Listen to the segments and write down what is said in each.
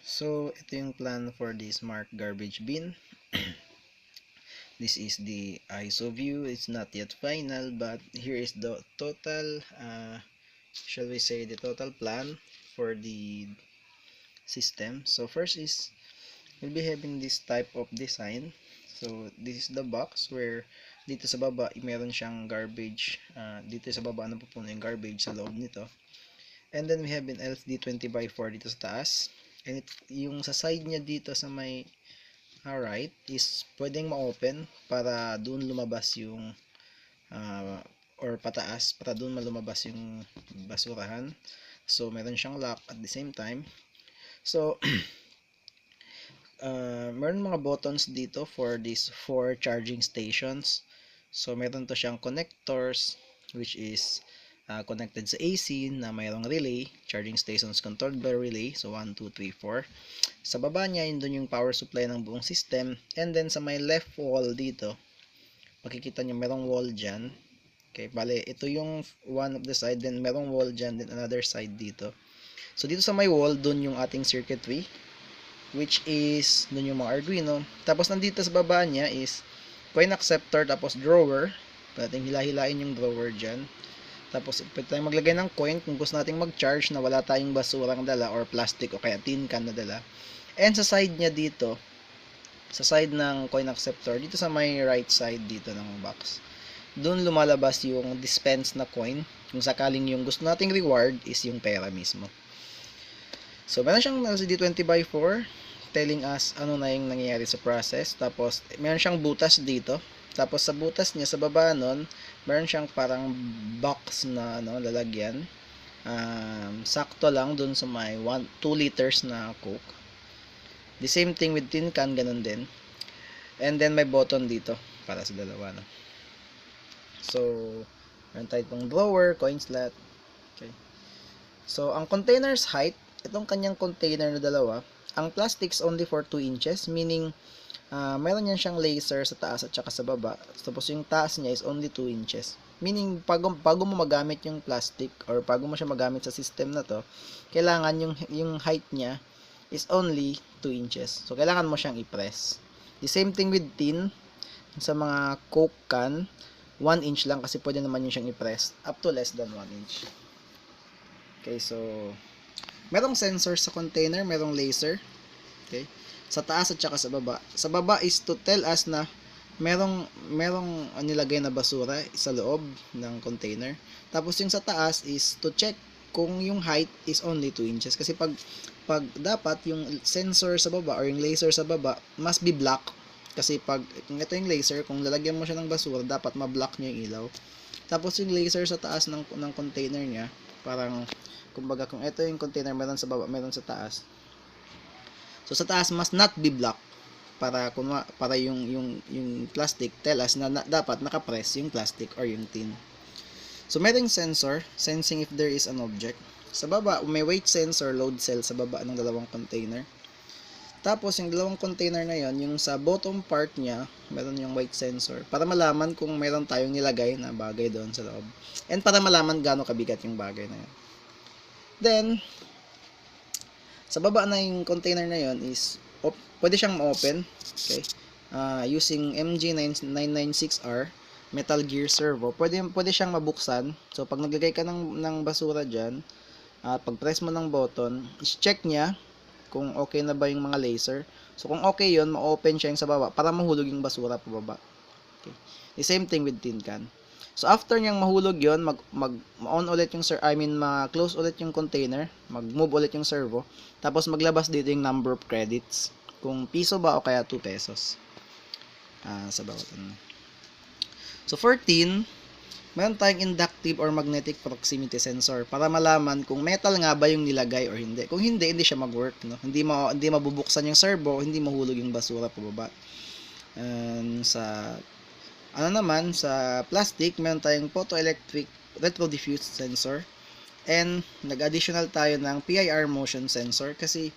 So, ito yung plan for the smart garbage bin. This is the ISO view. It's not yet final, but here is the total, shall we say, the total plan for the system. So, first is, we'll be having this type of design. So, this is the box where dito sa baba, meron siyang garbage. Dito sa baba, ano pupuno yung garbage sa loob nito. And then we have an LCD 20x4 dito sa taas. And yung sa side niya dito sa may right is pwedeng ma-open para doon lumabas yung or pataas para doon malumabas yung basurahan. So meron siyang lock at the same time. So meron mga buttons dito for these 4 charging stations. So meron to siyang connectors which is connected sa AC na mayroong relay, charging stations controlled by relay. So 1, 2, 3, 4. Sa baba niya, yun doon yung power supply ng buong system. And then sa may left wall dito, makikita nyo merong wall dyan. Okay, bale, ito yung one of the side, then merong wall dyan, then another side dito. So dito sa may wall, doon yung ating circuitry, which is doon yung mga Arduino. Tapos nandito sa baba niya is coin acceptor, tapos drawer. Pwedeng hila-hilain yung drawer dyan. Tapos pwede tayong maglagay ng coin kung gusto nating mag-charge na wala tayong basurang dala or plastic o kaya tin can na dala. And sa side niya dito, sa side ng coin acceptor, dito sa may right side dito ng box, doon lumalabas yung dispense na coin kung sakaling yung gusto nating reward is yung pera mismo. So meron siyang LCD 20x4 telling us ano na yung nangyayari sa process. Tapos meron siyang butas dito. Tapos sa butas niya, sa baba nun, meron siyang parang box na lalagyan. Sakto lang dun sa may 2 liters na Coke. The same thing with tin can, ganun din. And then may button dito para sa dalawa. No? So, meron tayo itong drawer, coin slot. Okay. So, ang container's height, itong kanyang container na dalawa, ang plastic's only for 2 inches, meaning meron yan siyang laser sa taas at saka sa baba. Tapos yung taas niya is only 2 inches. Meaning, bago mo magamit yung plastic or bago mo siya magamit sa system na to, kailangan yung height niya is only 2 inches. So, kailangan mo siyang i-press. The same thing with tin. Sa mga Coke can, 1 inch lang kasi pwede naman yun siyang i-press up to less than 1 inch. Okay, so, merong sensor sa container, merong laser. Okay. Sa taas at saka sa baba. Sa baba is to tell us na merong nilagay na basura sa loob ng container. Tapos yung sa taas is to check kung yung height is only 2 inches. Kasi pag dapat yung sensor sa baba or yung laser sa baba must be black. Kasi pag ito yung laser, kung lalagyan mo siya ng basura, dapat ma-block niya yung ilaw. Tapos yung laser sa taas ng container niya, parang kumbaga kung ito yung container, meron sa baba, meron sa taas. So sa taas must not be black para yung plastic tell us na dapat nakapress yung plastic or yung tin. So merong sensor sensing if there is an object. Sa baba may weight sensor, load cell sa baba ng dalawang container. Tapos yung dalawang container na yon, yung sa bottom part niya, meron yung weight sensor para malaman kung meron tayong nilagay na bagay doon sa loob. And para malaman gaano kabigat yung bagay na yun. Then sa baba na yung container na yon is pwede siyang ma-open, okay? Using MG996R metal gear servo. Pwede siyang mabuksan. So pag naglagay ka ng basura diyan, pag press mo ng button, is-check niya kung okay na ba yung mga laser. So kung okay yon, ma-open siya yung sa baba para mahulog yung basura pababa. Okay. The same thing with tin can. So after niyang mahulog yon, mag-on ulit yung ma-close ulit yung container, mag-move ulit yung servo, tapos maglabas dito yung number of credits. Kung piso ba o kaya 2 pesos. Sa bawat ano. So for tin, meron tayong inductive or magnetic proximity sensor para malaman kung metal nga ba yung nilagay or hindi. Kung hindi siya mag-work, no? Hindi mabubuksan yung servo, hindi mahulog yung basura pababa. Sa plastic, meron tayong photoelectric retro-diffuse sensor. And nag-additional tayo ng PIR motion sensor kasi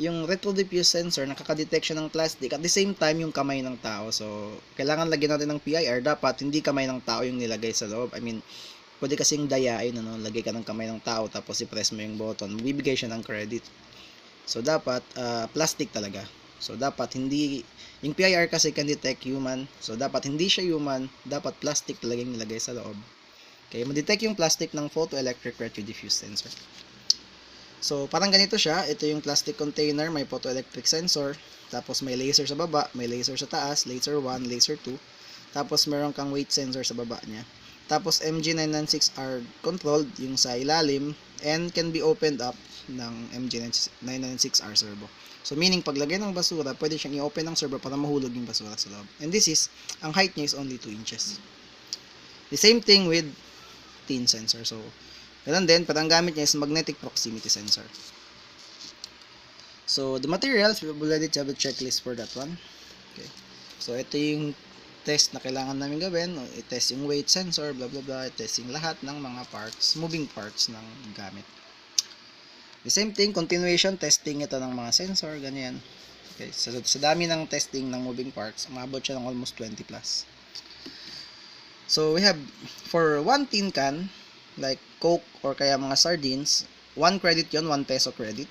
yung retro-diffuse sensor nakaka-detect siya ng plastic at the same time yung kamay ng tao. So, kailangan lagyan natin ng PIR. Dapat hindi kamay ng tao yung nilagay sa loob. I mean, pwede kasing dayain, lagay ka ng kamay ng tao tapos i-press mo yung button. Bibigay siya ng credit. So dapat plastic talaga. So dapat hindi, yung PIR kasi can detect human. So dapat hindi siya human, dapat plastic talaga yung nilagay sa loob. Okay, ma-detect yung plastic ng photoelectric retro diffuse sensor. So parang ganito siya, ito yung plastic container, may photoelectric sensor, tapos may laser sa baba, may laser sa taas, laser 1, laser 2, tapos meron kang weight sensor sa baba niya. Tapos MG996R controlled yung sa ilalim and can be opened up ng MG996R servo. So meaning paglagay ng basura, pwede siyang i-open ng servo para mahulog yung basura sa loob. And this is, ang height niya is only 2 inches. The same thing with tin sensor. So ganun din, pero ang gamit niya is magnetic proximity sensor. So the materials, we already have a checklist for that one. Okay. So ito yung test na kailangan namin gawin, i-test yung weight sensor, blah blah blah, i-test yung lahat ng mga parts, moving parts ng gamit. The same thing, continuation testing ito ng mga sensor, ganyan. Okay, so sa dami ng testing ng moving parts, umabot siya ng almost 20 plus. So we have, for one tin can, like Coke or kaya mga sardines, 1 credit yon, 1 peso credit.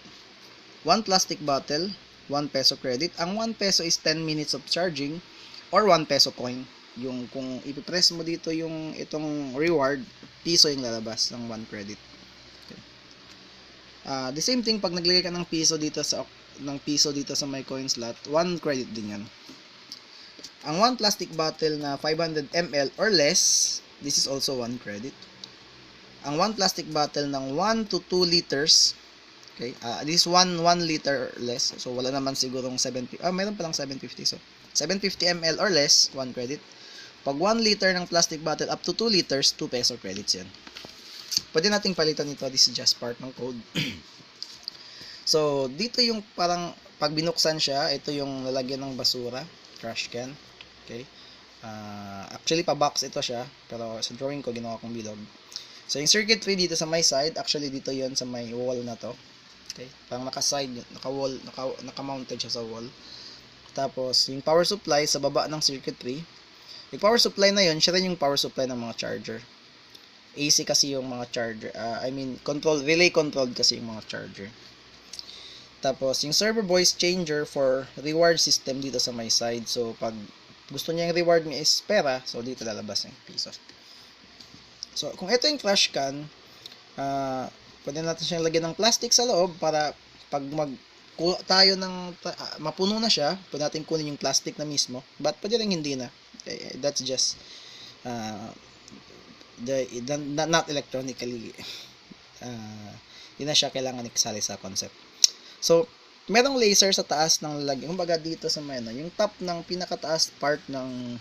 1 plastic bottle, 1 peso credit. Ang 1 peso is 10 minutes of charging or 1 peso coin. Yung kung ipipress mo dito yung itong reward, piso yung lalabas ng 1 credit. Okay. The same thing pag naglagay ka ng piso dito sa my coin slot, 1 credit din yan. Ang 1 plastic bottle na 500 ml or less, this is also 1 credit. Ang 1 plastic bottle ng 1 to 2 liters, okay, this 1 liter or less, so wala naman sigurong 750, mayroon palang 750, so 750 ml or less, 1 credit. Pag 1 liter ng plastic bottle up to 2 liters, 2 peso credits yan. Pwede nating palitan ito, this is just part ng code. So dito yung parang pag binuksan siya, ito yung lalagyan ng basura, trash can. Okay, actually pa box ito siya, pero sa drawing ko ginawa kong bilog. So yung circuitry dito sa my side, actually dito yon sa may wall na to. Okay, parang naka-side, naka-wall, naka-mounted siya sa wall. Tapos yung power supply sa baba ng circuitry. Yung power supply na yon, siya rin yung power supply ng mga charger. AC kasi yung mga charger, relay controlled kasi yung mga charger. Tapos yung servo voice changer for reward system dito sa my side. So pag gusto niya yung reward niya is pera, so dito lalabas yung piso. So, kung ito yung trash can, pwede natin siyang lagyan ng plastic sa loob para pag tayo ng mapuno na siya, pwede natin kunin yung plastic na mismo. But pwede rin hindi na. Okay, that's just not electronically. Hindi na siya kailangan ikasali sa concept. So, merong laser sa taas ng lalagyan. Kumbaga dito sa yung top ng pinakataas part ng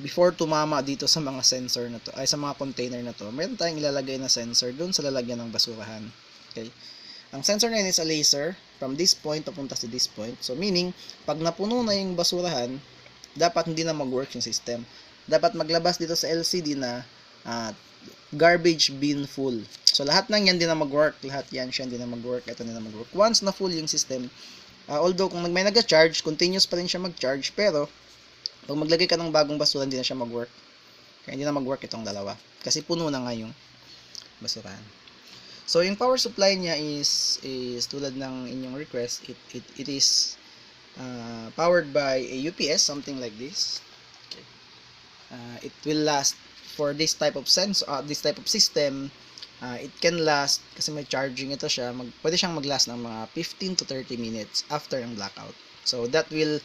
before tumama dito sa mga sensor na to, ay sa mga container na to, meron tayong ilalagay na sensor dun sa lalagyan ng basurahan. Okay? Ang sensor na yun is a laser from this point papunta sa this point. So meaning, pag napuno na yung basurahan, dapat hindi na mag-work yung system. Dapat maglabas dito sa LCD na garbage bin full. So lahat ng yan din na mag-work, lahat yan siya din na mag-work, ito din na mag-work. Once na full yung system, although kung may nag-charge, continuous pa rin siya mag-charge, pero pag maglagay ka ng bagong basura, hindi na siya mag-work. Kaya hindi na mag-work itong dalawa. Kasi puno na nga yung basurahan. So, yung power supply niya is tulad ng inyong request, it is powered by a UPS, something like this. Okay. It will last for this type of this type of system. It can last, kasi may charging ito siya, pwede siyang mag-last ng mga 15 to 30 minutes after ng blackout. So, that will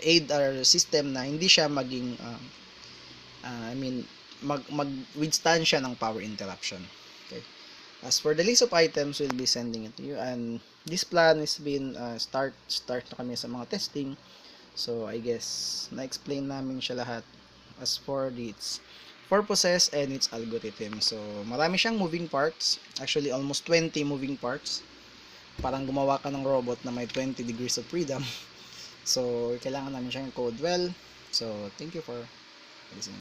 aid our system na hindi siya maging withstand siya ng power interruption. Okay. As for the list of items, we'll be sending it to you, and this plan has been start na kami sa mga testing. So I guess na-explain namin siya lahat as for its purposes and its algorithm. So marami siyang moving parts, actually almost 20 moving parts. Parang gumawa ka ng robot na may 20 degrees of freedom. So, kailangan namin siyang code well. So, thank you for listening.